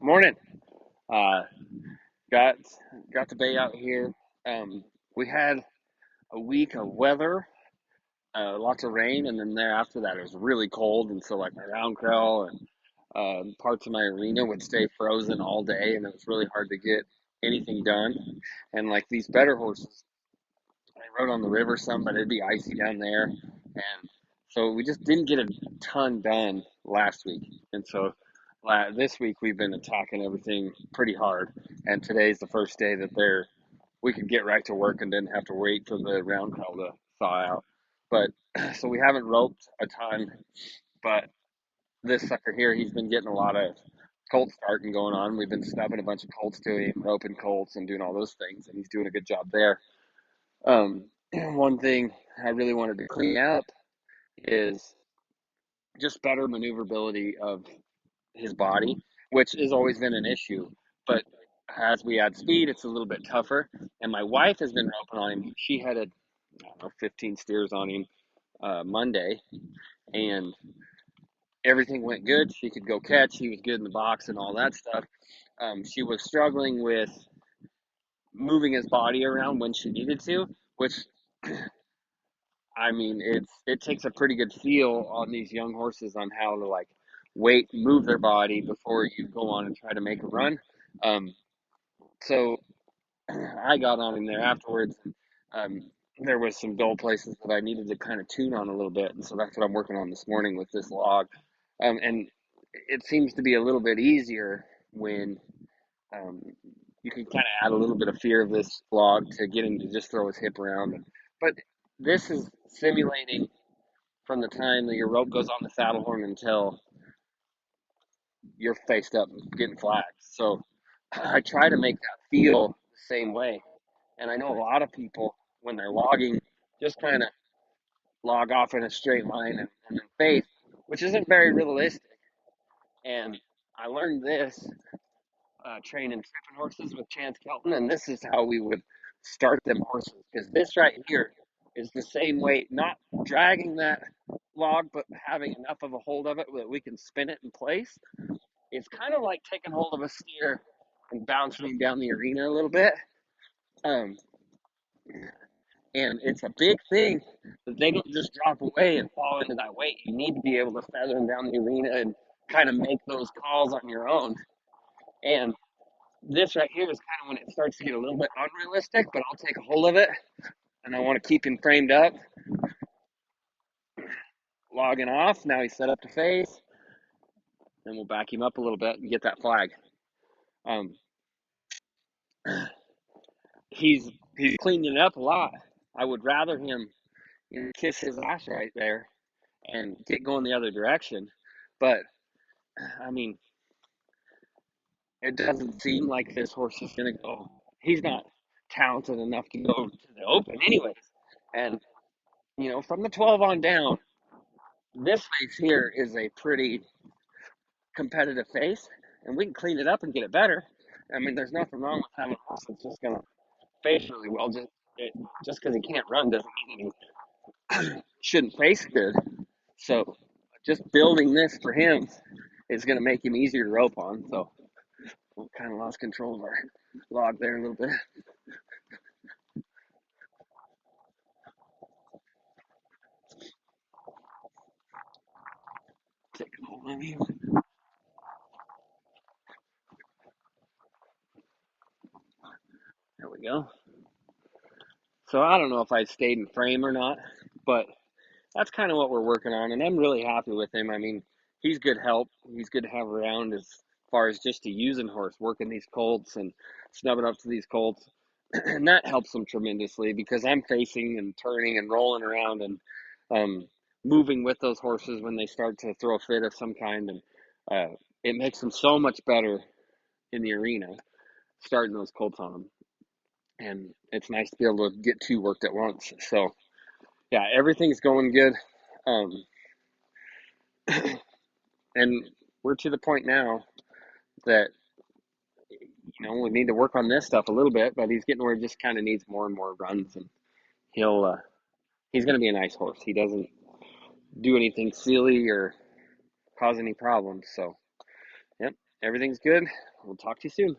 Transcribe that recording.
Morning. Uh, got got the bay out here. We had a week of weather, lots of rain, and then thereafter that it was really cold, and so like my round crawl and parts of my arena would stay frozen all day, and it was really hard to get anything done. And like these better horses, I rode on the river some, but it'd be icy down there, and so we just didn't get a ton done last week. And so this week we've been attacking everything pretty hard, and today's the first day that we could get right to work and didn't have to wait for the round crawl to thaw out. But so we haven't roped a ton, but this sucker here, he's been getting a lot of colt starting going on. We've been stubbing a bunch of colts to him, roping colts and doing all those things, and he's doing a good job there. One thing I really wanted to clean up is just better maneuverability of his body, which has always been an issue. But as we add speed, it's a little bit tougher. And my wife has been roping on him. She had I don't know, 15 steers on him Monday, and everything went good. She could go catch. He was good in the box and all that stuff. She was struggling with moving his body around when she needed to, which I mean, it takes a pretty good feel on these young horses on how to like wait, move their body before you go on and try to make a run. Um, so I got on him there afterwards. There was some dull places that I needed to kind of tune on a little bit, and so that's what I'm working on this morning with this log. And it seems to be a little bit easier when um, you can kind of add a little bit of fear of this log to get him to just throw his hip around. But this is simulating from the time that your rope goes on the saddle horn until you're faced up getting flagged. So I try to make that feel the same way. And I know a lot of people, when they're logging, just kind of log off in a straight line and then face, which isn't very realistic. And I learned this training tripping horses with Chance Kelton, and this is how we would start them horses. Because this right here is the same weight, not dragging that log, but having enough of a hold of it that we can spin it in place. It's kind of like taking hold of a steer and bouncing down the arena a little bit. Um, and it's a big thing that they don't just drop away and fall into that weight. You need to be able to feather them down the arena and kind of make those calls on your own. And this right here is kind of when it starts to get a little bit unrealistic, but I'll take a hold of it and I want to keep him framed up, logging off. Now he's set up to face, and we'll back him up a little bit and get that flag. Um, he's cleaning it up a lot. I would rather him kiss his ass right there and get going the other direction. But I mean, it doesn't seem like this horse is going to go. He's not talented enough to go to the open, anyways. And from the 12 on down, this face here is a pretty competitive face, and we can clean it up and get it better. I mean, there's nothing wrong with having a horse that's just going to face really well. Just because he can't run doesn't mean he shouldn't face good. So just building this for him is going to make him easier to rope on. So we kind of lost control of our log there a little bit. Take a hold of him. There we go. So I don't know if I stayed in frame or not, but that's kind of what we're working on, and I'm really happy with him. I mean, he's good help. He's good to have around as far as just a using horse, working these colts and snubbing up to these colts. And that helps him tremendously because I'm facing and turning and rolling around and um, moving with those horses when they start to throw a fit of some kind. And it makes them so much better in the arena, starting those colts on them. And it's nice to be able to get two worked at once. So, yeah, everything's going good. Um, and we're to the point now that we need to work on this stuff a little bit, but he's getting where he just kind of needs more and more runs, and he's going to be a nice horse. He doesn't do anything silly or cause any problems. So, yep, everything's good. we'll talk to you soon.